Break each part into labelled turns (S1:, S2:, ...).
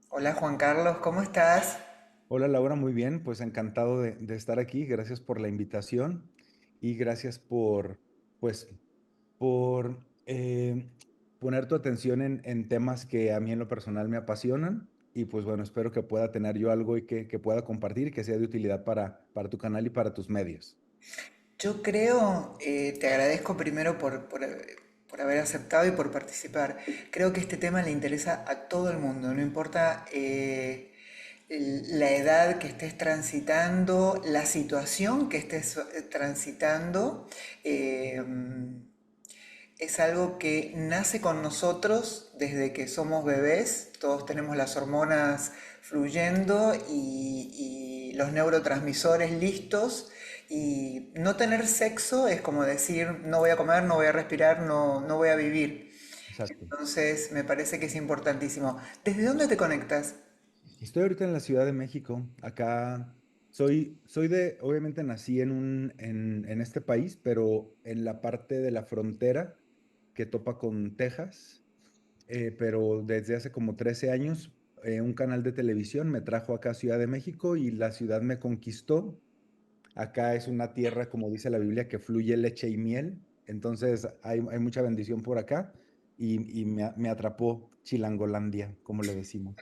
S1: Hola Juan Carlos, ¿cómo estás?
S2: Hola Laura, muy bien, pues encantado de estar aquí. Gracias por la invitación y gracias pues, por poner tu atención en temas que a mí en lo personal me apasionan. Y pues bueno, espero que pueda tener yo algo y que pueda compartir y que sea de utilidad para tu canal y para tus medios.
S1: Yo creo, te agradezco primero por haber aceptado y por participar. Creo que este tema le interesa a todo el mundo, no importa la edad que estés transitando, la situación que estés transitando. eh, Es algo que nace con nosotros desde que somos bebés, todos tenemos las hormonas fluyendo y los neurotransmisores listos, y no tener sexo es como decir no voy a comer, no voy a respirar, no voy a vivir.
S2: Exacto.
S1: Entonces me parece que es importantísimo. ¿Desde dónde te conectas?
S2: Estoy ahorita en la Ciudad de México. Acá obviamente nací en este país, pero en la parte de la frontera que topa con Texas. Pero desde hace como 13 años, un canal de televisión me trajo acá a Ciudad de México y la ciudad me conquistó. Acá es una tierra, como dice la Biblia, que fluye leche y miel. Entonces hay mucha bendición por acá y me atrapó Chilangolandia, como le decimos.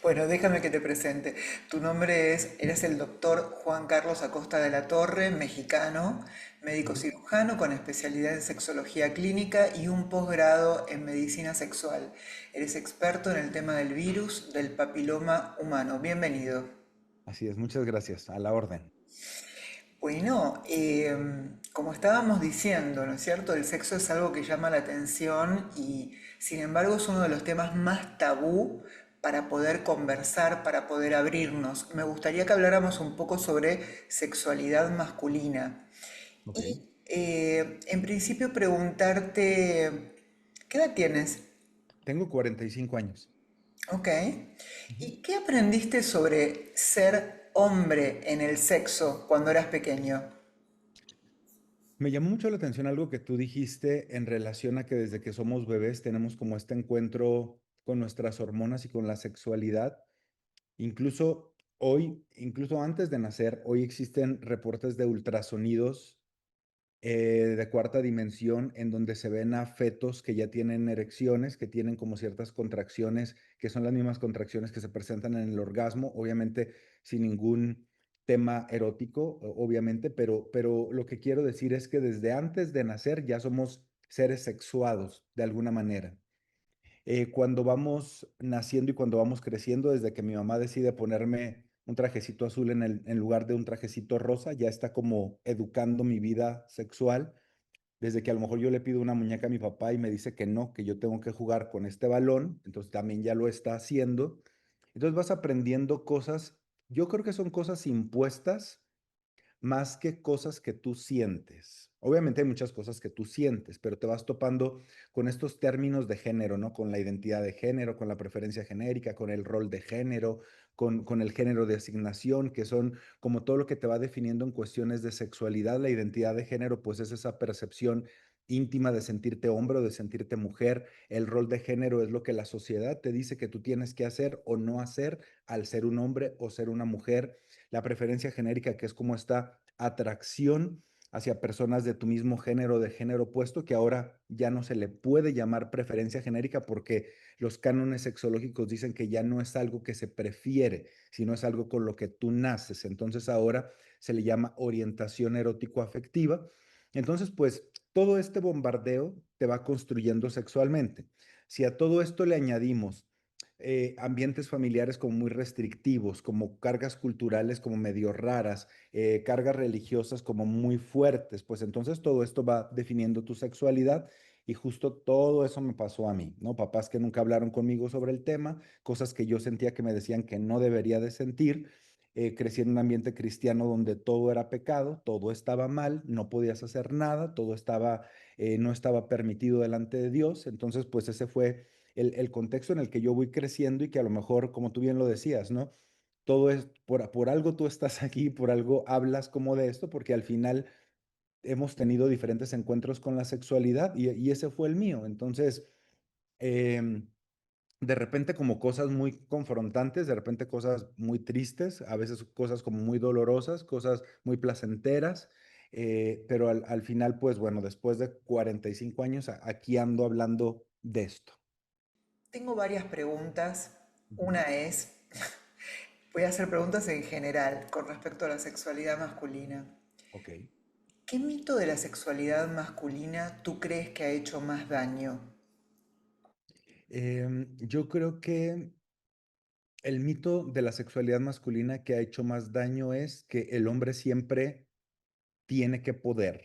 S1: Bueno, déjame que te presente. Tu nombre eres el doctor Juan Carlos Acosta de la Torre, mexicano, médico
S2: Ujú.
S1: cirujano con especialidad en sexología clínica y un posgrado en medicina sexual. Eres experto en el tema del virus del papiloma humano. Bienvenido.
S2: Así es, muchas gracias. A la orden.
S1: Bueno, como estábamos diciendo, ¿no es cierto? El sexo es algo que llama la atención y sin embargo es uno de los temas más tabú para poder conversar, para poder abrirnos. Me gustaría que habláramos un poco sobre sexualidad masculina
S2: Ok.
S1: y en principio preguntarte, ¿qué edad tienes?
S2: Tengo 45 años.
S1: Ok.
S2: Ujú.
S1: ¿Y qué aprendiste sobre ser hombre en el sexo cuando eras pequeño?
S2: Me llamó mucho la atención algo que tú dijiste en relación a que desde que somos bebés tenemos como este encuentro con nuestras hormonas y con la sexualidad. Incluso hoy, incluso antes de nacer, hoy existen reportes de ultrasonidos de cuarta dimensión en donde se ven a fetos que ya tienen erecciones, que tienen como ciertas contracciones, que son las mismas contracciones que se presentan en el orgasmo, obviamente sin ningún tema erótico, obviamente, pero lo que quiero decir es que desde antes de nacer ya somos seres sexuados de alguna manera. Cuando vamos naciendo y cuando vamos creciendo, desde que mi mamá decide ponerme un trajecito azul en lugar de un trajecito rosa, ya está como educando mi vida sexual. Desde que a lo mejor yo le pido una muñeca a mi papá y me dice que no, que yo tengo que jugar con este balón, entonces también ya lo está haciendo. Entonces vas aprendiendo cosas, yo creo que son cosas impuestas más que cosas que tú sientes. Obviamente hay muchas cosas que tú sientes, pero te vas topando con estos términos de género, ¿no? Con la identidad de género, con la preferencia genérica, con el rol de género, con el género de asignación, que son como todo lo que te va definiendo en cuestiones de sexualidad. La identidad de género, pues es esa percepción íntima de sentirte hombre o de sentirte mujer. El rol de género es lo que la sociedad te dice que tú tienes que hacer o no hacer al ser un hombre o ser una mujer. La preferencia genérica, que es como esta atracción hacia personas de tu mismo género, de género opuesto, que ahora ya no se le puede llamar preferencia genérica porque los cánones sexológicos dicen que ya no es algo que se prefiere, sino es algo con lo que tú naces. Entonces ahora se le llama orientación erótico-afectiva. Entonces, pues todo este bombardeo te va construyendo sexualmente. Si a todo esto le añadimos ambientes familiares como muy restrictivos, como cargas culturales como medio raras, cargas religiosas como muy fuertes, pues entonces todo esto va definiendo tu sexualidad y justo todo eso me pasó a mí, ¿no? Papás que nunca hablaron conmigo sobre el tema, cosas que yo sentía que me decían que no debería de sentir. Crecí en un ambiente cristiano donde todo era pecado, todo estaba mal, no podías hacer nada, no estaba permitido delante de Dios. Entonces, pues ese fue el contexto en el que yo voy creciendo y que a lo mejor, como tú bien lo decías, ¿no? Todo es, por algo tú estás aquí, por algo hablas como de esto, porque al final hemos tenido diferentes encuentros con la sexualidad y ese fue el mío. Entonces, em, de repente como cosas muy confrontantes, de repente cosas muy tristes, a veces cosas como muy dolorosas, cosas muy placenteras, pero al final, pues bueno, después de 45 años, aquí ando hablando de esto.
S1: Tengo varias preguntas.
S2: Ujú.
S1: Una es, voy a hacer preguntas en general con respecto a la sexualidad masculina.
S2: Ok.
S1: ¿Qué mito de la sexualidad masculina tú crees que ha hecho más daño?
S2: Yo creo que el mito de la sexualidad masculina que ha hecho más daño es que el hombre siempre tiene que poder.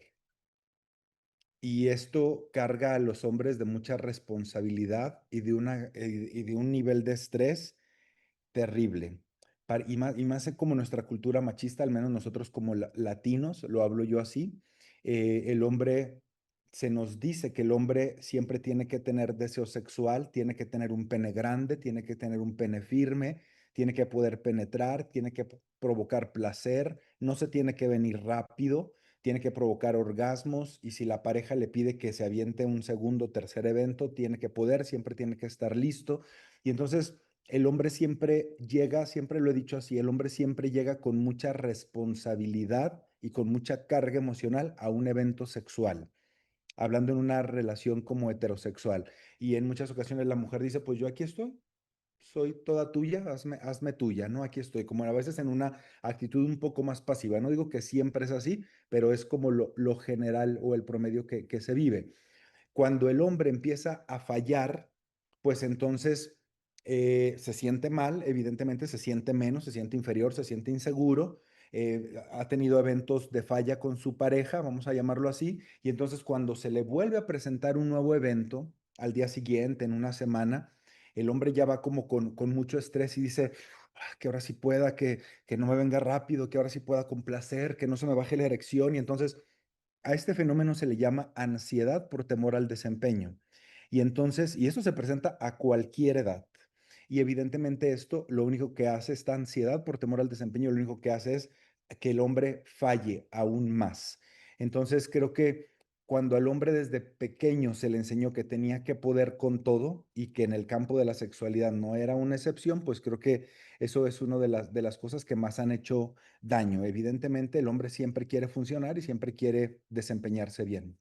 S2: Y esto carga a los hombres de mucha responsabilidad y de un nivel de estrés terrible. Y más como nuestra cultura machista, al menos nosotros como latinos, lo hablo yo así, el hombre, se nos dice que el hombre siempre tiene que tener deseo sexual, tiene que tener un pene grande, tiene que tener un pene firme, tiene que poder penetrar, tiene que provocar placer, no se tiene que venir rápido, tiene que provocar orgasmos y si la pareja le pide que se aviente un segundo o tercer evento, tiene que poder, siempre tiene que estar listo. Y entonces el hombre siempre llega, siempre lo he dicho así, el hombre siempre llega con mucha responsabilidad y con mucha carga emocional a un evento sexual, hablando en una relación como heterosexual. Y en muchas ocasiones la mujer dice, pues yo aquí estoy, soy toda tuya, hazme tuya, ¿no? Aquí estoy, como a veces en una actitud un poco más pasiva. No digo que siempre es así, pero es como lo general o el promedio que se vive. Cuando el hombre empieza a fallar, pues entonces se siente mal, evidentemente se siente menos, se siente inferior, se siente inseguro, ha tenido eventos de falla con su pareja, vamos a llamarlo así, y entonces cuando se le vuelve a presentar un nuevo evento al día siguiente, en una semana, el hombre ya va como con mucho estrés y dice, "Ah, que ahora sí pueda, que no me venga rápido, que ahora sí pueda complacer, que no se me baje la erección", y entonces a este fenómeno se le llama ansiedad por temor al desempeño. Y entonces, y eso se presenta a cualquier edad. Y evidentemente esto lo único que hace, esta ansiedad por temor al desempeño, lo único que hace es que el hombre falle aún más. Entonces creo que cuando al hombre desde pequeño se le enseñó que tenía que poder con todo y que en el campo de la sexualidad no era una excepción, pues creo que eso es una de las cosas que más han hecho daño. Evidentemente, el hombre siempre quiere funcionar y siempre quiere desempeñarse bien.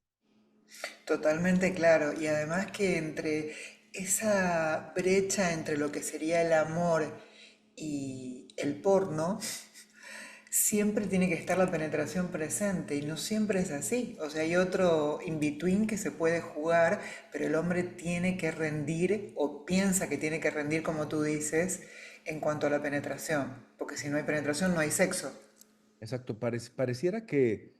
S1: Totalmente claro. Y además que entre esa brecha entre lo que sería el amor y el porno, siempre tiene que estar la penetración presente y no siempre es así. O sea, hay otro in-between que se puede jugar, pero el hombre tiene que rendir o piensa que tiene que rendir, como tú dices, en cuanto a la penetración. Porque si no hay penetración, no hay sexo.
S2: Exacto, pareciera que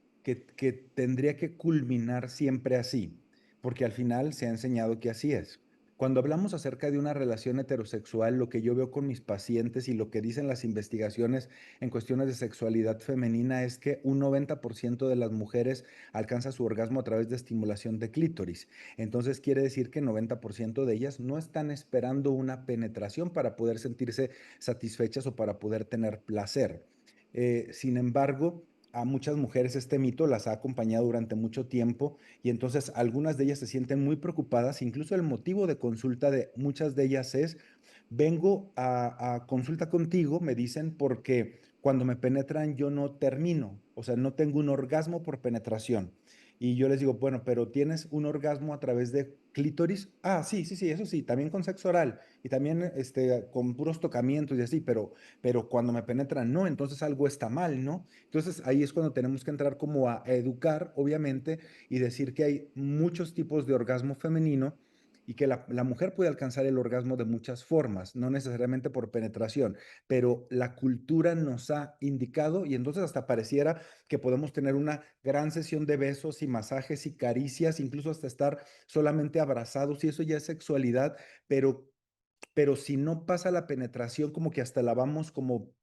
S2: tendría que culminar siempre así, porque al final se ha enseñado que así es. Cuando hablamos acerca de una relación heterosexual, lo que yo veo con mis pacientes y lo que dicen las investigaciones en cuestiones de sexualidad femenina es que un 90% de las mujeres alcanza su orgasmo a través de estimulación de clítoris. Entonces quiere decir que 90% de ellas no están esperando una penetración para poder sentirse satisfechas o para poder tener placer. Sin embargo, a muchas mujeres este mito las ha acompañado durante mucho tiempo y entonces algunas de ellas se sienten muy preocupadas. Incluso el motivo de consulta de muchas de ellas es, vengo a consulta contigo, me dicen, porque cuando me penetran yo no termino, o sea, no tengo un orgasmo por penetración. Y yo les digo, bueno, pero ¿tienes un orgasmo a través de clítoris? Ah, sí, sí, sí, eso sí, también con sexo oral y también con puros tocamientos y así, pero cuando me penetran, no, entonces algo está mal, ¿no? Entonces ahí es cuando tenemos que entrar como a educar, obviamente, y decir que hay muchos tipos de orgasmo femenino y que la mujer puede alcanzar el orgasmo de muchas formas, no necesariamente por penetración, pero la cultura nos ha indicado y entonces hasta pareciera que podemos tener una gran sesión de besos y masajes y caricias, incluso hasta estar solamente abrazados y eso ya es sexualidad, pero si no pasa la penetración, como que hasta la vamos como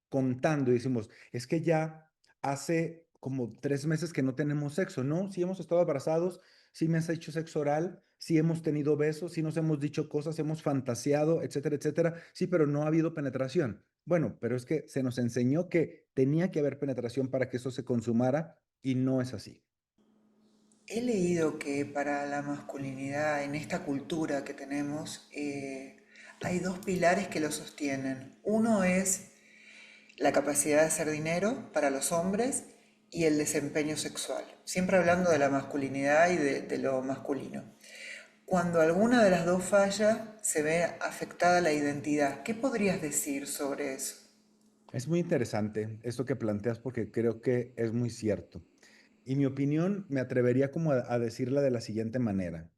S2: contando y decimos, es que ya hace como 3 meses que no tenemos sexo, ¿no? Sí hemos estado abrazados, sí me has hecho sexo oral, sí hemos tenido besos, sí nos hemos dicho cosas, hemos fantaseado, etcétera, etcétera, sí, pero no ha habido penetración. Bueno, pero es que se nos enseñó que tenía que haber penetración para que eso se consumara y no es así.
S1: He leído que para la masculinidad, en esta cultura que tenemos, hay dos pilares que lo sostienen. Uno es la capacidad de hacer dinero para los hombres y el desempeño sexual. Siempre hablando de la masculinidad y de lo masculino. Cuando alguna de las dos falla, se ve afectada la identidad. ¿Qué podrías decir sobre eso?
S2: Es muy interesante esto que planteas porque creo que es muy cierto. Y mi opinión me atrevería como a decirla de la siguiente manera.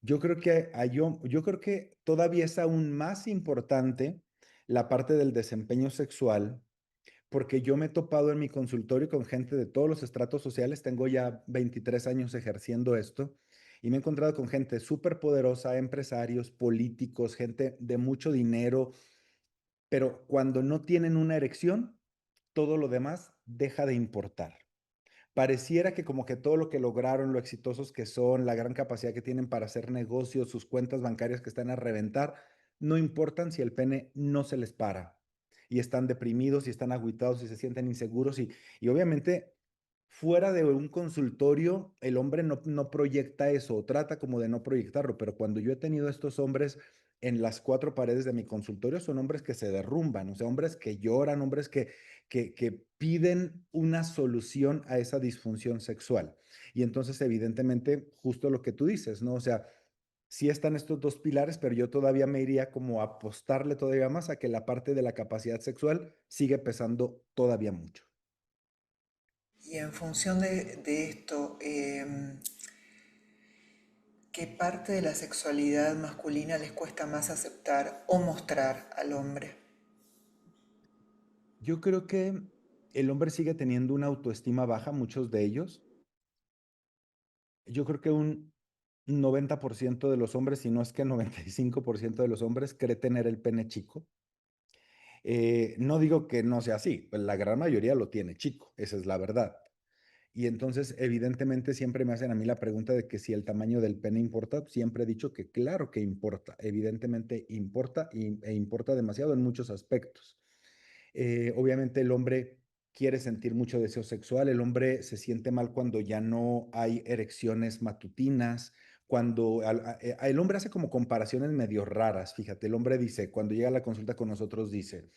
S2: Yo creo que todavía es aún más importante la parte del desempeño sexual, porque yo me he topado en mi consultorio con gente de todos los estratos sociales. Tengo ya 23 años ejerciendo esto y me he encontrado con gente súper poderosa, empresarios, políticos, gente de mucho dinero, pero cuando no tienen una erección, todo lo demás deja de importar. Pareciera que como que todo lo que lograron, lo exitosos que son, la gran capacidad que tienen para hacer negocios, sus cuentas bancarias que están a reventar, no importan si el pene no se les para. Y están deprimidos y están agüitados y se sienten inseguros. Y obviamente fuera de un consultorio, el hombre no proyecta eso o trata como de no proyectarlo. Pero cuando yo he tenido estos hombres en las cuatro paredes de mi consultorio, son hombres que se derrumban, o sea, hombres que lloran, hombres que piden una solución a esa disfunción sexual. Y entonces, evidentemente, justo lo que tú dices, ¿no? O sea, sí están estos dos pilares, pero yo todavía me iría como a apostarle todavía más a que la parte de la capacidad sexual sigue pesando todavía mucho.
S1: Y en función de esto, ¿qué parte de la sexualidad masculina les cuesta más aceptar o mostrar al hombre?
S2: Yo creo que el hombre sigue teniendo una autoestima baja, muchos de ellos. Yo creo que un 90% de los hombres, si no es que 95% de los hombres, cree tener el pene chico. No digo que no sea así, pues la gran mayoría lo tiene chico, esa es la verdad. Y entonces, evidentemente, siempre me hacen a mí la pregunta de que si el tamaño del pene importa. Siempre he dicho que claro que importa, evidentemente importa e importa demasiado en muchos aspectos. Obviamente el hombre quiere sentir mucho deseo sexual, el hombre se siente mal cuando ya no hay erecciones matutinas, cuando el hombre hace como comparaciones medio raras, fíjate, el hombre dice, cuando llega a la consulta con nosotros, dice,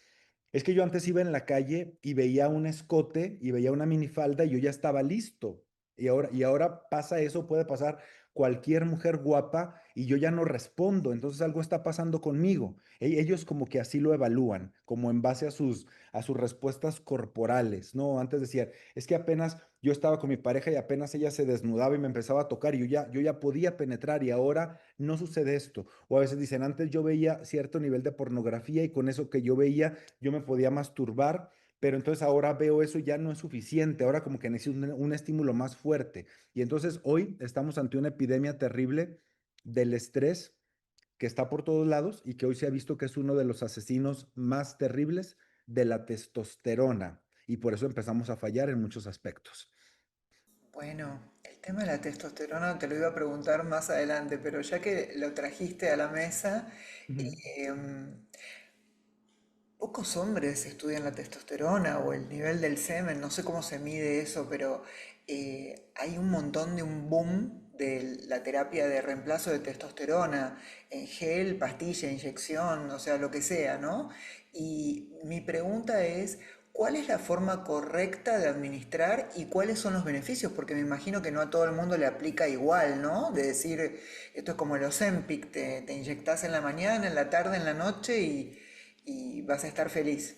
S2: es que yo antes iba en la calle y veía un escote y veía una minifalda y yo ya estaba listo. Y ahora pasa eso, puede pasar cualquier mujer guapa y yo ya no respondo. Entonces algo está pasando conmigo. Ellos como que así lo evalúan, como en base a sus respuestas corporales, ¿no? Antes decían, es que apenas yo estaba con mi pareja y apenas ella se desnudaba y me empezaba a tocar y yo ya podía penetrar y ahora no sucede esto. O a veces dicen, antes yo veía cierto nivel de pornografía y con eso que yo veía yo me podía masturbar, pero entonces ahora veo eso y ya no es suficiente, ahora como que necesito un estímulo más fuerte. Y entonces hoy estamos ante una epidemia terrible del estrés que está por todos lados y que hoy se ha visto que es uno de los asesinos más terribles de la testosterona. Y por eso empezamos a fallar en muchos aspectos.
S1: Bueno, el tema de la testosterona te lo iba a preguntar más adelante, pero ya que lo trajiste a la mesa,
S2: Ujú.
S1: em, pocos hombres estudian la testosterona o el nivel del semen, no sé cómo se mide eso, pero hay un montón de un boom de la terapia de reemplazo de testosterona en gel, pastilla, inyección, o sea, lo que sea, ¿no? Y mi pregunta es, ¿cuál es la forma correcta de administrar y cuáles son los beneficios? Porque me imagino que no a todo el mundo le aplica igual, ¿no? De decir, esto es como el Ozempic, te inyectas en la mañana, en la tarde, en la noche y vas a estar feliz.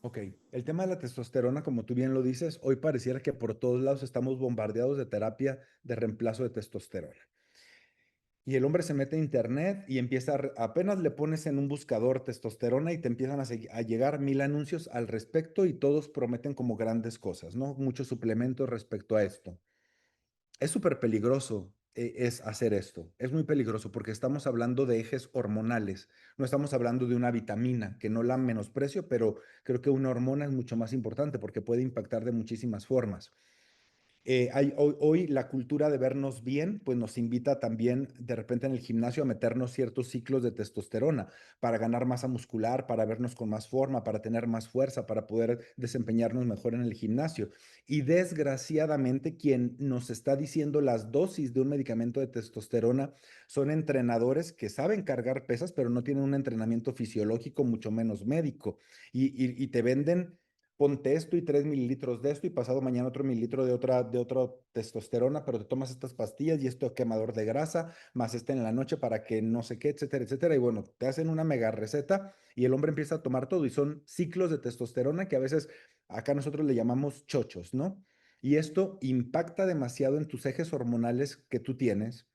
S2: Ok, el tema de la testosterona, como tú bien lo dices, hoy pareciera que por todos lados estamos bombardeados de terapia de reemplazo de testosterona. Y el hombre se mete a internet y empieza apenas le pones en un buscador testosterona y te empiezan a llegar 1000 anuncios al respecto y todos prometen como grandes cosas, ¿no? Muchos suplementos respecto a esto. Es súper peligroso es hacer esto. Es muy peligroso porque estamos hablando de ejes hormonales. No estamos hablando de una vitamina, que no la menosprecio, pero creo que una hormona es mucho más importante porque puede impactar de muchísimas formas. Hoy la cultura de vernos bien, pues nos invita también de repente en el gimnasio a meternos ciertos ciclos de testosterona para ganar masa muscular, para vernos con más forma, para tener más fuerza, para poder desempeñarnos mejor en el gimnasio. Y desgraciadamente quien nos está diciendo las dosis de un medicamento de testosterona son entrenadores que saben cargar pesas, pero no tienen un entrenamiento fisiológico, mucho menos médico. Y te venden ponte esto y 3 mililitros de esto y pasado mañana otro mililitro de otra testosterona, pero te tomas estas pastillas y esto quemador de grasa, más este en la noche para que no sé qué, etcétera, etcétera. Y bueno, te hacen una mega receta y el hombre empieza a tomar todo y son ciclos de testosterona que a veces acá nosotros le llamamos chochos, ¿no? Y esto impacta demasiado en tus ejes hormonales que tú tienes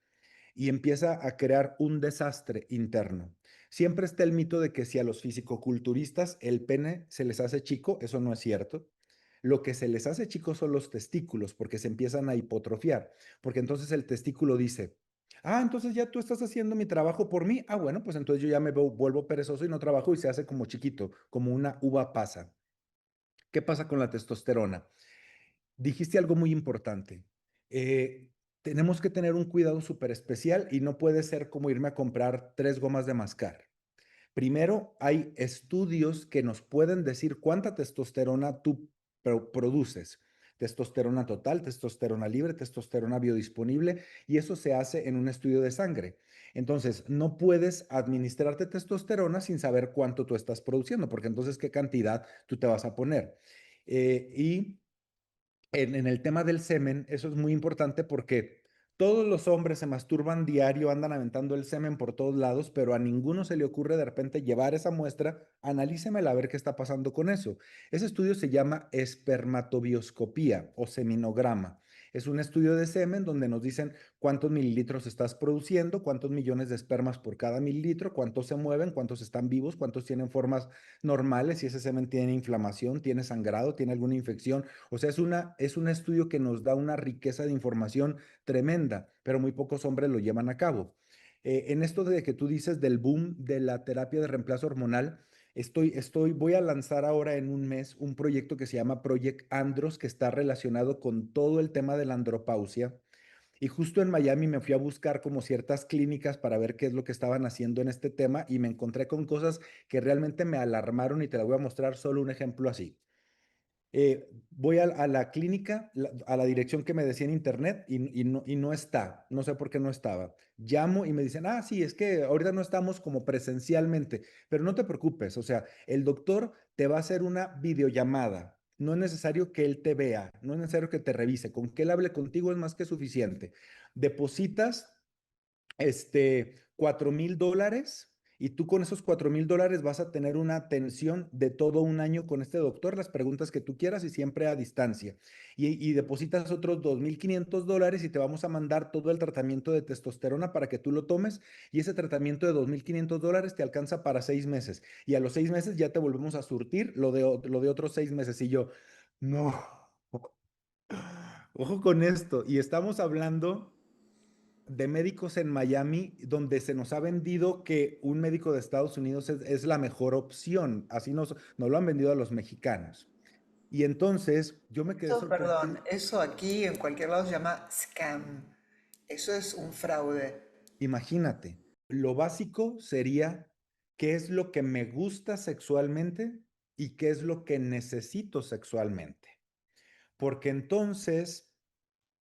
S2: y empieza a crear un desastre interno. Siempre está el mito de que si a los fisicoculturistas el pene se les hace chico, eso no es cierto. Lo que se les hace chico son los testículos, porque se empiezan a hipotrofiar, porque entonces el testículo dice, ah, entonces ya tú estás haciendo mi trabajo por mí, ah, bueno, pues entonces yo ya vuelvo perezoso y no trabajo y se hace como chiquito, como una uva pasa. ¿Qué pasa con la testosterona? Dijiste algo muy importante. Eh, Tenemos que tener un cuidado súper especial y no puede ser como irme a comprar 3 gomas de mascar. Primero, hay estudios que nos pueden decir cuánta testosterona tú produces. Testosterona total, testosterona libre, testosterona biodisponible, y eso se hace en un estudio de sangre. Entonces, no puedes administrarte testosterona sin saber cuánto tú estás produciendo, porque entonces, ¿qué cantidad tú te vas a poner? Y en el tema del semen, eso es muy importante porque todos los hombres se masturban diario, andan aventando el semen por todos lados, pero a ninguno se le ocurre de repente llevar esa muestra, analícemela a ver qué está pasando con eso. Ese estudio se llama espermatobioscopía o seminograma. Es un estudio de semen donde nos dicen cuántos mililitros estás produciendo, cuántos millones de espermas por cada mililitro, cuántos se mueven, cuántos están vivos, cuántos tienen formas normales, si ese semen tiene inflamación, tiene sangrado, tiene alguna infección. O sea, es un estudio que nos da una riqueza de información tremenda, pero muy pocos hombres lo llevan a cabo. En esto de que tú dices del boom de la terapia de reemplazo hormonal, voy a lanzar ahora en un mes un proyecto que se llama Project Andros, que está relacionado con todo el tema de la andropausia. Y justo en Miami me fui a buscar como ciertas clínicas para ver qué es lo que estaban haciendo en este tema y me encontré con cosas que realmente me alarmaron y te la voy a mostrar solo un ejemplo así. Voy a la clínica, a la dirección que me decía en internet y no está, no sé por qué no estaba. Llamo y me dicen, ah, sí, es que ahorita no estamos como presencialmente, pero no te preocupes, o sea, el doctor te va a hacer una videollamada. No es necesario que él te vea, no es necesario que te revise, con que él hable contigo es más que suficiente. Depositas 4,000 dólares y tú con esos 4,000 dólares vas a tener una atención de todo un año con este doctor, las preguntas que tú quieras y siempre a distancia. Y depositas otros 2,500 dólares y te vamos a mandar todo el tratamiento de testosterona para que tú lo tomes y ese tratamiento de 2,500 dólares te alcanza para 6 meses y a los 6 meses ya te volvemos a surtir lo de otros 6 meses y yo, no, ojo con esto y estamos hablando de médicos en Miami donde se nos ha vendido que un médico de Estados Unidos es la mejor opción. Así nos lo han vendido a los mexicanos. Y entonces yo me quedé
S1: Eso,
S2: sorprendido.
S1: perdón, eso aquí en cualquier lado se llama scam. Eso es un fraude.
S2: Imagínate, lo básico sería qué es lo que me gusta sexualmente y qué es lo que necesito sexualmente. Porque entonces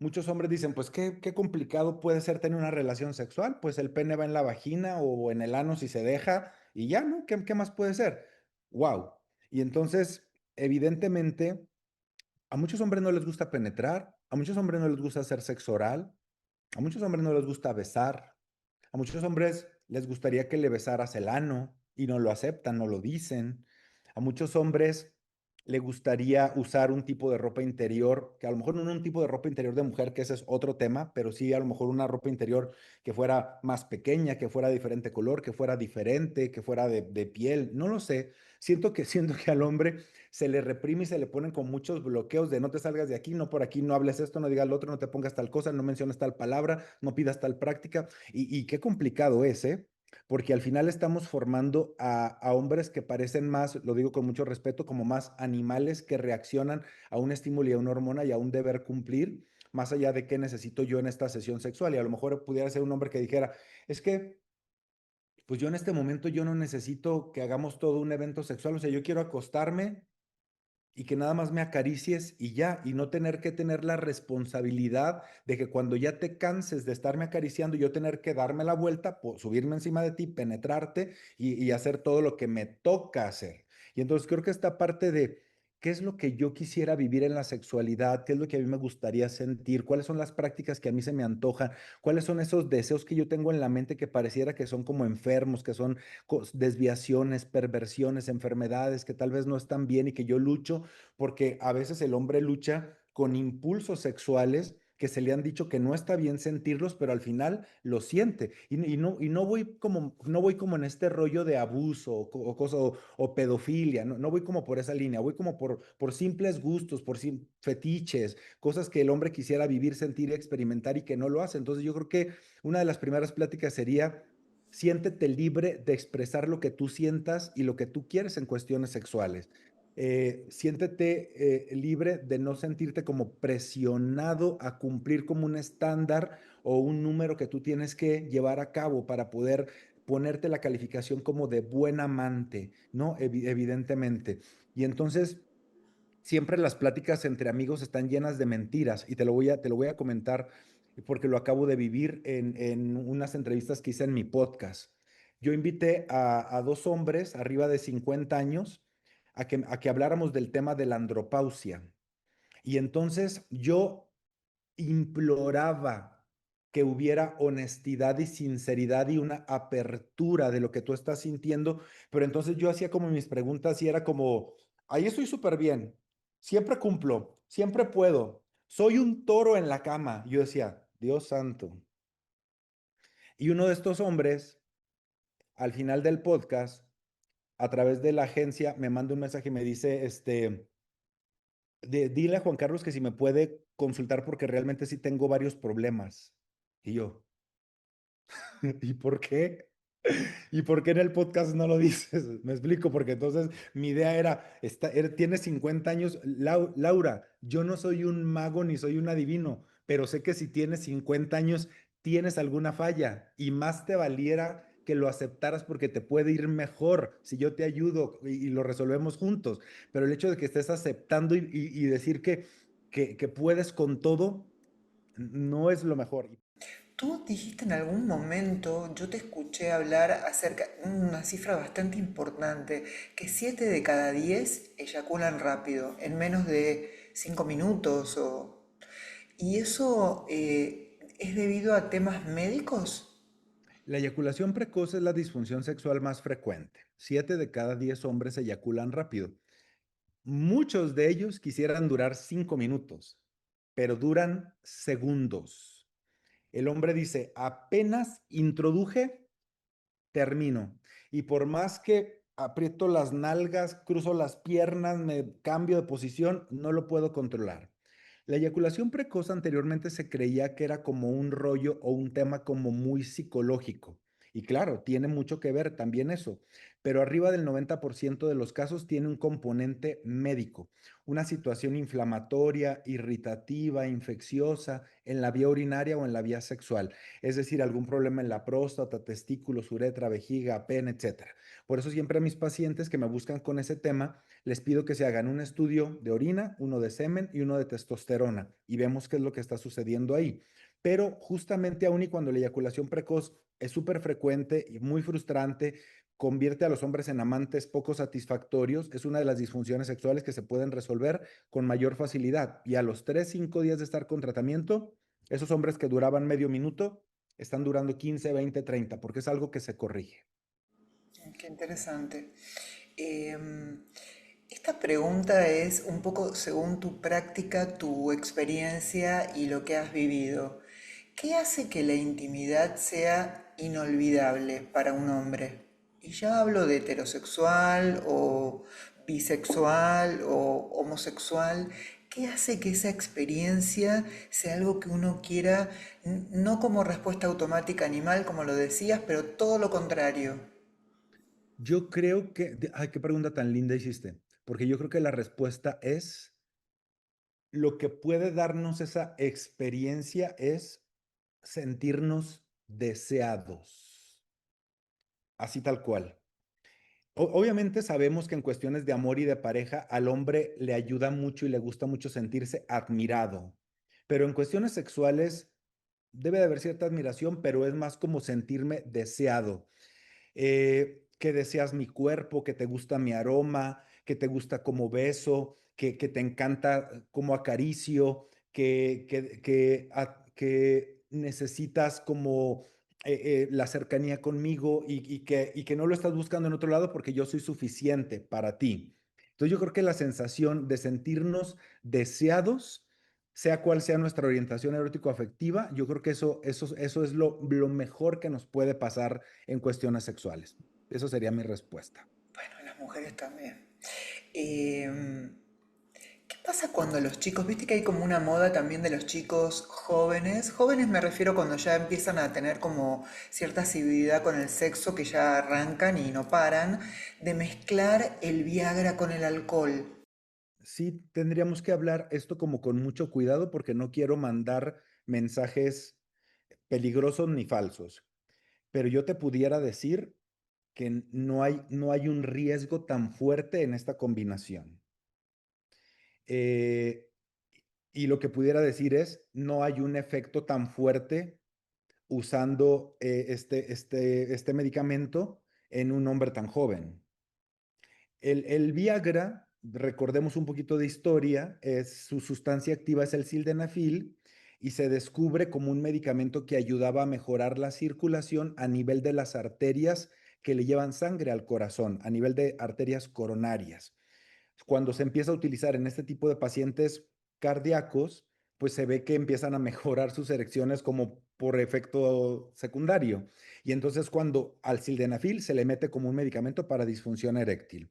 S2: muchos hombres dicen, pues qué complicado puede ser tener una relación sexual, pues el pene va en la vagina o en el ano si se deja y ya, ¿no? ¿Qué más puede ser? Wow. Y entonces, evidentemente, a muchos hombres no les gusta penetrar, a muchos hombres no les gusta hacer sexo oral, a muchos hombres no les gusta besar, a muchos hombres les gustaría que le besaras el ano y no lo aceptan, no lo dicen. A muchos hombres le gustaría usar un tipo de ropa interior, que a lo mejor no un tipo de ropa interior de mujer, que ese es otro tema, pero sí a lo mejor una ropa interior que fuera más pequeña, que fuera de diferente color, que fuera diferente, que fuera de piel, no lo sé. Siento que al hombre se le reprime y se le ponen con muchos bloqueos de no te salgas de aquí, no por aquí, no hables esto, no digas lo otro, no te pongas tal cosa, no menciones tal palabra, no pidas tal práctica. Y qué complicado es, ¿eh? Porque al final estamos formando a hombres que parecen más, lo digo con mucho respeto, como más animales que reaccionan a un estímulo y a una hormona y a un deber cumplir, más allá de qué necesito yo en esta sesión sexual. Y a lo mejor pudiera ser un hombre que dijera, es que pues yo en este momento yo no necesito que hagamos todo un evento sexual, o sea, yo quiero acostarme y que nada más me acaricies y ya, y no tener que tener la responsabilidad de que cuando ya te canses de estarme acariciando, yo tener que darme la vuelta, subirme encima de ti, penetrarte y hacer todo lo que me toca hacer. Y entonces creo que esta parte de qué es lo que yo quisiera vivir en la sexualidad, qué es lo que a mí me gustaría sentir, cuáles son las prácticas que a mí se me antojan, cuáles son esos deseos que yo tengo en la mente que pareciera que son como enfermos, que son desviaciones, perversiones, enfermedades que tal vez no están bien y que yo lucho porque a veces el hombre lucha con impulsos sexuales que se le han dicho que no está bien sentirlos, pero al final lo siente. Y no voy como en este rollo de abuso o pedofilia, no voy como por esa línea, voy como por simples gustos, fetiches, cosas que el hombre quisiera vivir, sentir y experimentar y que no lo hace. Entonces yo creo que una de las primeras pláticas sería siéntete libre de expresar lo que tú sientas y lo que tú quieres en cuestiones sexuales. Siéntete libre de no sentirte como presionado a cumplir como un estándar o un número que tú tienes que llevar a cabo para poder ponerte la calificación como de buen amante, ¿no? Evidentemente. Y entonces siempre las pláticas entre amigos están llenas de mentiras y te lo voy a comentar porque lo acabo de vivir en unas entrevistas que hice en mi podcast. Yo invité a dos hombres arriba de 50 años a que habláramos del tema de la andropausia. Y entonces yo imploraba que hubiera honestidad y sinceridad y una apertura de lo que tú estás sintiendo, pero entonces yo hacía como mis preguntas y era como, ahí estoy súper bien, siempre cumplo, siempre puedo, soy un toro en la cama. Yo decía, Dios santo. Y uno de estos hombres, al final del podcast, a través de la agencia, me manda un mensaje y me dice, dile a Juan Carlos que si me puede consultar porque realmente sí tengo varios problemas. Y yo, ¿y por qué? ¿Y por qué en el podcast no lo dices? Me explico, porque entonces mi idea tienes 50 años, Laura, yo no soy un mago ni soy un adivino, pero sé que si tienes 50 años tienes alguna falla y más te valiera que lo aceptaras porque te puede ir mejor si yo te ayudo y lo resolvemos juntos. Pero el hecho de que estés aceptando y decir que puedes con todo, no es lo mejor.
S1: Tú dijiste en algún momento, yo te escuché hablar acerca de una cifra bastante importante, que 7 de cada 10 eyaculan rápido, en menos de 5 minutos. ¿Y eso es debido a temas médicos?
S2: La eyaculación precoz es la disfunción sexual más frecuente. 7 de cada 10 hombres eyaculan rápido. Muchos de ellos quisieran durar 5 minutos, pero duran segundos. El hombre dice, apenas introduje, termino. Y por más que aprieto las nalgas, cruzo las piernas, me cambio de posición, no lo puedo controlar. La eyaculación precoz anteriormente se creía que era como un rollo o un tema como muy psicológico. Y claro, tiene mucho que ver también eso, pero arriba del 90% de los casos tiene un componente médico, una situación inflamatoria, irritativa, infecciosa en la vía urinaria o en la vía sexual, es decir, algún problema en la próstata, testículos, uretra, vejiga, pene, etcétera. Por eso siempre a mis pacientes que me buscan con ese tema, les pido que se hagan un estudio de orina, uno de semen y uno de testosterona y vemos qué es lo que está sucediendo ahí. Pero justamente aún y cuando la eyaculación precoz es súper frecuente y muy frustrante, convierte a los hombres en amantes poco satisfactorios, es una de las disfunciones sexuales que se pueden resolver con mayor facilidad. Y a los 3, 5 días de estar con tratamiento, esos hombres que duraban medio minuto están durando 15, 20, 30, porque es algo que se corrige.
S1: Qué interesante. Em, Esta pregunta es un poco según tu práctica, tu experiencia y lo que has vivido. ¿Qué hace que la intimidad sea inolvidable para un hombre? Y ya hablo de heterosexual o bisexual o homosexual. ¿Qué hace que esa experiencia sea algo que uno quiera, no como respuesta automática animal, como lo decías, pero todo lo contrario?
S2: Yo creo que, ay, qué pregunta tan linda hiciste, porque yo creo que la respuesta es lo que puede darnos esa experiencia es sentirnos deseados, así tal cual. Obviamente sabemos que en cuestiones de amor y de pareja al hombre le ayuda mucho y le gusta mucho sentirse admirado, pero en cuestiones sexuales debe de haber cierta admiración, pero es más como sentirme deseado, que deseas mi cuerpo, que te gusta mi aroma, que te gusta cómo beso, que te encanta cómo acaricio, que necesitas como la cercanía conmigo y que no lo estás buscando en otro lado porque yo soy suficiente para ti. Entonces yo creo que la sensación de sentirnos deseados, sea cual sea nuestra orientación erótico-afectiva, yo creo que eso es lo mejor que nos puede pasar en cuestiones sexuales. Eso sería mi respuesta.
S1: Bueno, las mujeres también. ¿Qué pasa cuando los chicos, viste que hay como una moda también de los chicos jóvenes? Jóvenes me refiero cuando ya empiezan a tener como cierta asiduidad con el sexo, que ya arrancan y no paran, de mezclar el Viagra con el alcohol.
S2: Sí, tendríamos que hablar esto como con mucho cuidado porque no quiero mandar mensajes peligrosos ni falsos, pero yo te pudiera decir que no hay un riesgo tan fuerte en esta combinación. Eh, y lo que pudiera decir es, no hay un efecto tan fuerte usando este medicamento en un hombre tan joven. El Viagra, recordemos un poquito de historia, su sustancia activa es el sildenafil y se descubre como un medicamento que ayudaba a mejorar la circulación a nivel de las arterias que le llevan sangre al corazón, a nivel de arterias coronarias. Cuando se empieza a utilizar en este tipo de pacientes cardíacos, pues se ve que empiezan a mejorar sus erecciones como por efecto secundario. Y entonces cuando al sildenafil se le mete como un medicamento para disfunción eréctil.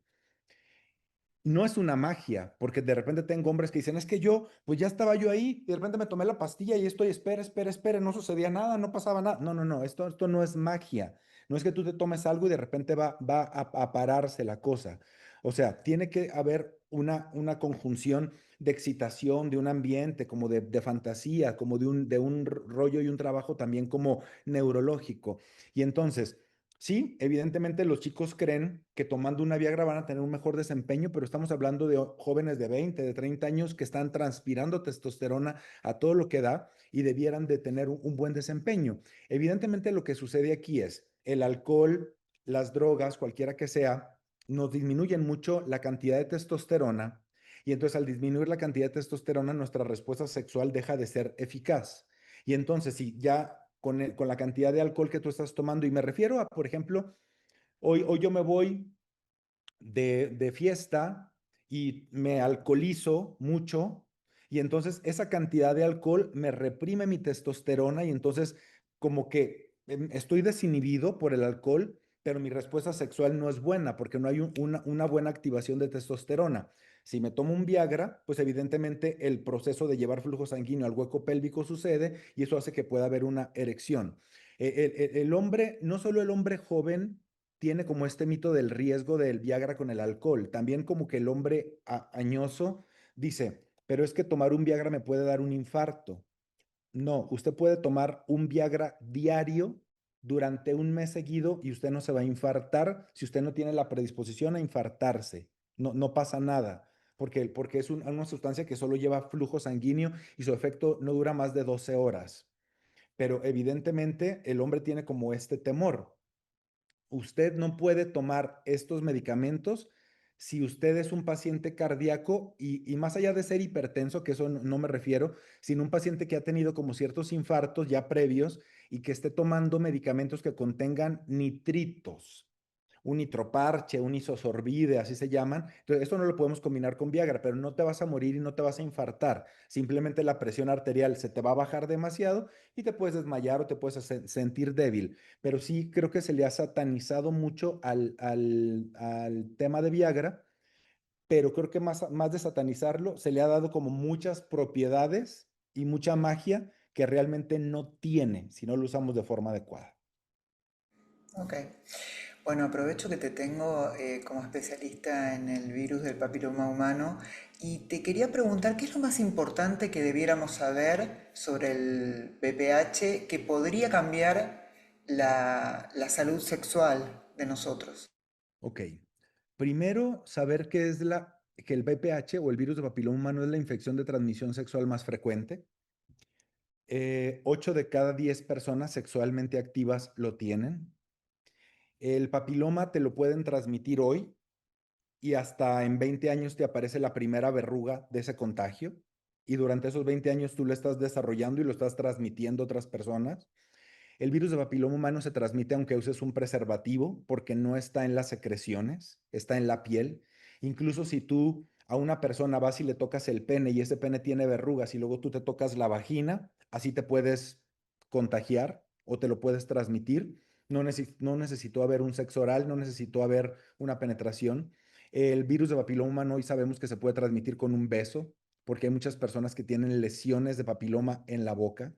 S2: No es una magia, porque de repente tengo hombres que dicen, es que yo, pues ya estaba yo ahí, y de repente me tomé la pastilla y estoy, espera, espera, espera, no sucedía nada, no pasaba nada. No, no, no, esto no es magia. No es que tú te tomes algo y de repente va a pararse la cosa. O sea, tiene que haber una conjunción de excitación, de un ambiente, como de fantasía, como de un rollo y un trabajo también como neurológico. Y entonces, sí, evidentemente los chicos creen que tomando una Viagra van a tener un mejor desempeño, pero estamos hablando de jóvenes de 20, de 30 años que están transpirando testosterona a todo lo que da y debieran de tener un buen desempeño. Evidentemente lo que sucede aquí es el alcohol, las drogas, cualquiera que sea, nos disminuyen mucho la cantidad de testosterona y entonces al disminuir la cantidad de testosterona nuestra respuesta sexual deja de ser eficaz. Y entonces si ya con la cantidad de alcohol que tú estás tomando, y me refiero a, por ejemplo, hoy yo me voy de fiesta y me alcoholizo mucho y entonces esa cantidad de alcohol me reprime mi testosterona y entonces como que estoy desinhibido por el alcohol, pero mi respuesta sexual no es buena porque no hay una buena activación de testosterona. Si me tomo un Viagra, pues evidentemente el proceso de llevar flujo sanguíneo al hueco pélvico sucede y eso hace que pueda haber una erección. El hombre, no solo el hombre joven, tiene como este mito del riesgo del Viagra con el alcohol. También como que el hombre añoso dice, pero es que tomar un Viagra me puede dar un infarto. No, usted puede tomar un Viagra diario durante un mes seguido y usted no se va a infartar si usted no tiene la predisposición a infartarse. No, no pasa nada, porque es una sustancia que solo lleva flujo sanguíneo y su efecto no dura más de 12 horas. Pero evidentemente el hombre tiene como este temor. Usted no puede tomar estos medicamentos si usted es un paciente cardíaco y más allá de ser hipertenso, que eso no me refiero, sino un paciente que ha tenido como ciertos infartos ya previos y que esté tomando medicamentos que contengan nitritos, un nitroparche, un isosorbide, así se llaman. Entonces, esto no lo podemos combinar con Viagra, pero no te vas a morir y no te vas a infartar. Simplemente la presión arterial se te va a bajar demasiado y te puedes desmayar o te puedes sentir débil. Pero sí creo que se le ha satanizado mucho al tema de Viagra, pero creo que más de satanizarlo, se le ha dado como muchas propiedades y mucha magia que realmente no tiene si no lo usamos de forma adecuada.
S1: Ok. Bueno, aprovecho que te tengo como especialista en el virus del papiloma humano y te quería preguntar qué es lo más importante que debiéramos saber sobre el VPH que podría cambiar la salud sexual de nosotros.
S2: Ok. Primero, saber que el VPH o el virus de papiloma humano es la infección de transmisión sexual más frecuente. 8 de cada 10 personas sexualmente activas lo tienen. El papiloma te lo pueden transmitir hoy y hasta en 20 años te aparece la primera verruga de ese contagio. Y durante esos 20 años tú lo estás desarrollando y lo estás transmitiendo a otras personas. El virus de papiloma humano se transmite aunque uses un preservativo porque no está en las secreciones, está en la piel. Incluso si tú a una persona vas y le tocas el pene y ese pene tiene verrugas y luego tú te tocas la vagina, así te puedes contagiar o te lo puedes transmitir. No necesitó haber un sexo oral, no necesitó haber una penetración. El virus de papiloma humano hoy sabemos que se puede transmitir con un beso porque hay muchas personas que tienen lesiones de papiloma en la boca.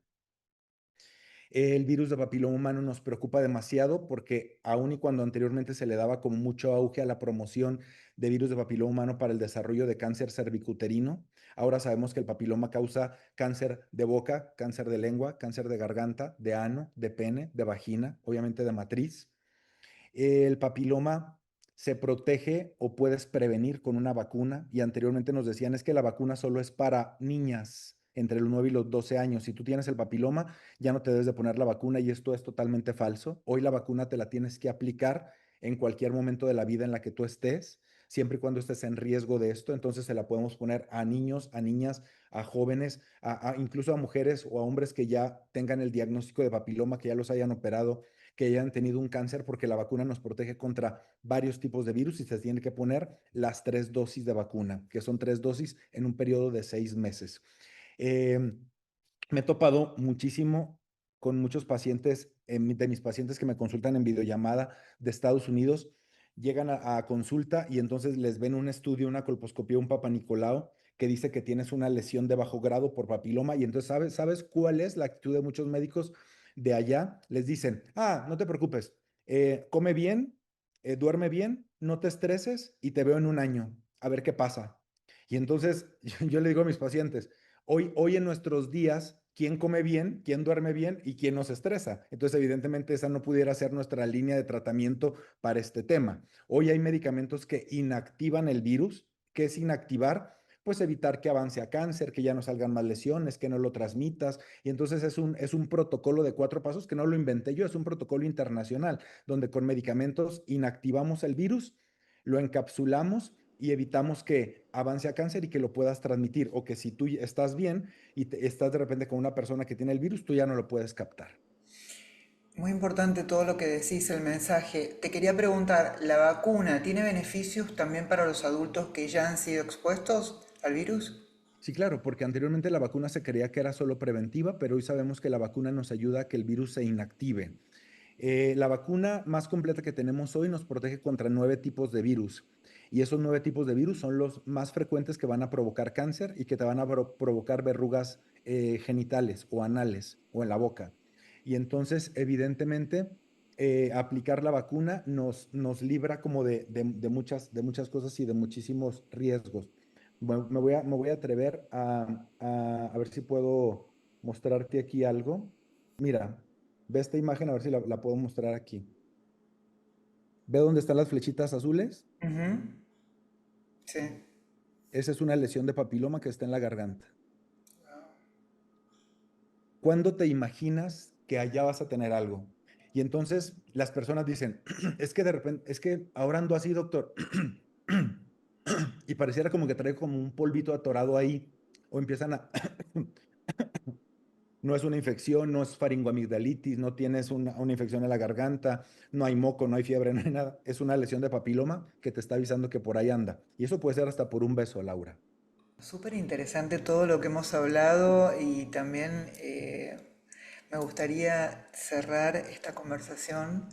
S2: El virus de papiloma humano nos preocupa demasiado porque aun y cuando anteriormente se le daba como mucho auge a la promoción de virus de papiloma humano para el desarrollo de cáncer cervicuterino, ahora sabemos que el papiloma causa cáncer de boca, cáncer de lengua, cáncer de garganta, de ano, de pene, de vagina, obviamente de matriz. El papiloma se protege o puedes prevenir con una vacuna y anteriormente nos decían es que la vacuna solo es para niñas entre los 9 y los 12 años. Si tú tienes el papiloma, ya no te debes de poner la vacuna y esto es totalmente falso. Hoy la vacuna te la tienes que aplicar en cualquier momento de la vida en la que tú estés, siempre y cuando estés en riesgo de esto. Entonces se la podemos poner a niños, a niñas, a jóvenes, incluso a mujeres o a hombres que ya tengan el diagnóstico de papiloma, que ya los hayan operado, que hayan tenido un cáncer, porque la vacuna nos protege contra varios tipos de virus y se tiene que poner las 3 dosis de vacuna, que son 3 dosis en un periodo de 6 meses. Eh, Me he topado muchísimo con muchos pacientes, de mis pacientes que me consultan en videollamada de Estados Unidos, llegan a consulta y entonces les ven un estudio, una colposcopía, un papanicolao que dice que tienes una lesión de bajo grado por papiloma y entonces ¿sabes cuál es la actitud de muchos médicos de allá? Les dicen, no te preocupes, come bien, duerme bien, no te estreses y te veo en un año, a ver qué pasa. Y entonces yo le digo a mis pacientes, hoy en nuestros días, ¿quién come bien, quién duerme bien y quién nos estresa? Entonces, evidentemente, esa no pudiera ser nuestra línea de tratamiento para este tema. Hoy hay medicamentos que inactivan el virus. ¿Qué es inactivar? Pues evitar que avance a cáncer, que ya no salgan más lesiones, que no lo transmitas. Y entonces es un protocolo de 4 pasos que no lo inventé yo, es un protocolo internacional, donde con medicamentos inactivamos el virus, lo encapsulamos y evitamos que avance a cáncer y que lo puedas transmitir, o que si tú estás bien y estás de repente con una persona que tiene el virus, tú ya no lo puedes captar.
S1: Muy importante todo lo que decís, el mensaje. Te quería preguntar, ¿la vacuna tiene beneficios también para los adultos que ya han sido expuestos al virus?
S2: Sí, claro, porque anteriormente la vacuna se creía que era solo preventiva, pero hoy sabemos que la vacuna nos ayuda a que el virus se inactive. La vacuna más completa que tenemos hoy nos protege contra 9 tipos de virus. Y esos 9 tipos de virus son los más frecuentes que van a provocar cáncer y que te van a provocar verrugas genitales o anales o en la boca. Y entonces, evidentemente, aplicar la vacuna nos libra como de muchas cosas y de muchísimos riesgos. Me voy a atrever a ver si puedo mostrarte aquí algo. Mira, ve esta imagen a ver si la puedo mostrar aquí. ¿Ve dónde están las flechitas azules?
S1: Ujú. Sí.
S2: Esa es una lesión de papiloma que está en la garganta. ¿Cuándo te imaginas que allá vas a tener algo? Y entonces las personas dicen, es que de repente, es que ahora ando así, doctor, y pareciera como que trae como un polvito atorado ahí, o empiezan a, no es una infección, no es faringoamigdalitis, no tienes una infección en la garganta, no hay moco, no hay fiebre, no hay nada. Es una lesión de papiloma que te está avisando que por ahí anda. Y eso puede ser hasta por un beso, Laura.
S1: Súper interesante todo lo que hemos hablado y también me gustaría cerrar esta conversación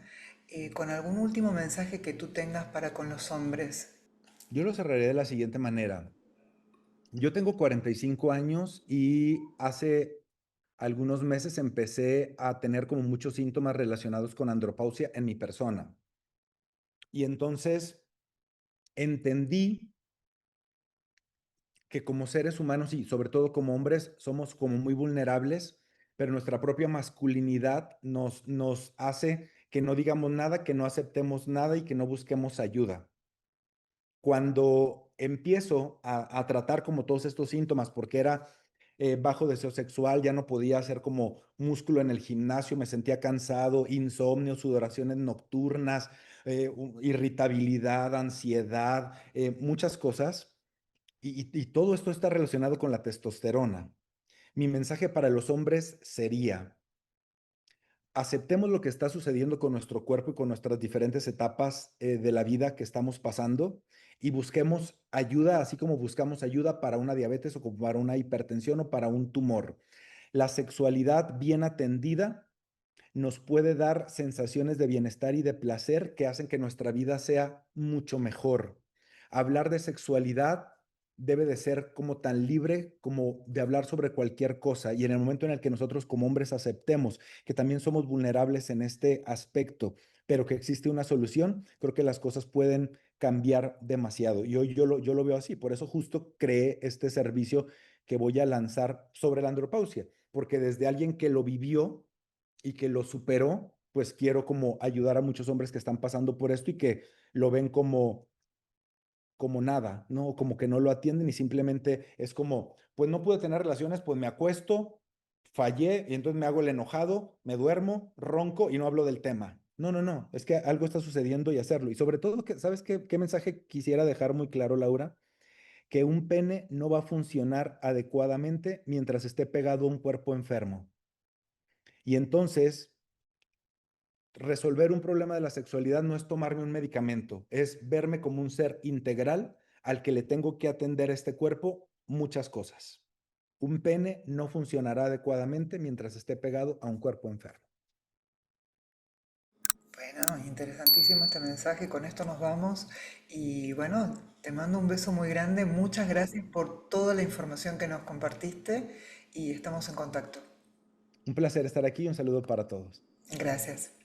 S1: con algún último mensaje que tú tengas para con los hombres.
S2: Yo lo cerraré de la siguiente manera. Yo tengo 45 años y hace algunos meses empecé a tener como muchos síntomas relacionados con andropausia en mi persona. Y entonces entendí que como seres humanos y sobre todo como hombres somos como muy vulnerables, pero nuestra propia masculinidad nos hace que no digamos nada, que no aceptemos nada y que no busquemos ayuda. Cuando empiezo a tratar como todos estos síntomas, porque era bajo deseo sexual, ya no podía hacer como músculo en el gimnasio, me sentía cansado, insomnio, sudoraciones nocturnas, irritabilidad, ansiedad, muchas cosas. Y todo esto está relacionado con la testosterona. Mi mensaje para los hombres sería, aceptemos lo que está sucediendo con nuestro cuerpo y con nuestras diferentes etapas de la vida que estamos pasando y busquemos ayuda, así como buscamos ayuda para una diabetes o como para una hipertensión o para un tumor. La sexualidad bien atendida nos puede dar sensaciones de bienestar y de placer que hacen que nuestra vida sea mucho mejor. Hablar de sexualidad debe de ser como tan libre como de hablar sobre cualquier cosa y en el momento en el que nosotros como hombres aceptemos que también somos vulnerables en este aspecto, pero que existe una solución, creo que las cosas pueden cambiar demasiado. Y hoy yo lo veo así, por eso justo creé este servicio que voy a lanzar sobre la andropausia, porque desde alguien que lo vivió, y que lo superó, pues quiero como ayudar a muchos hombres que están pasando por esto y que lo ven como nada, ¿no? Como que no lo atienden y simplemente es como, pues no pude tener relaciones, pues me acuesto, fallé y entonces me hago el enojado, me duermo, ronco y no hablo del tema. No, no, no, es que algo está sucediendo y hacerlo. Y sobre todo, que, ¿sabes qué mensaje quisiera dejar muy claro, Laura? Que un pene no va a funcionar adecuadamente mientras esté pegado a un cuerpo enfermo. Y entonces resolver un problema de la sexualidad no es tomarme un medicamento, es verme como un ser integral al que le tengo que atender a este cuerpo muchas cosas. Un pene no funcionará adecuadamente mientras esté pegado a un cuerpo enfermo.
S1: Bueno, interesantísimo este mensaje, con esto nos vamos y bueno, te mando un beso muy grande, muchas gracias por toda la información que nos compartiste y estamos en contacto.
S2: Un placer estar aquí y un saludo para todos.
S1: Gracias.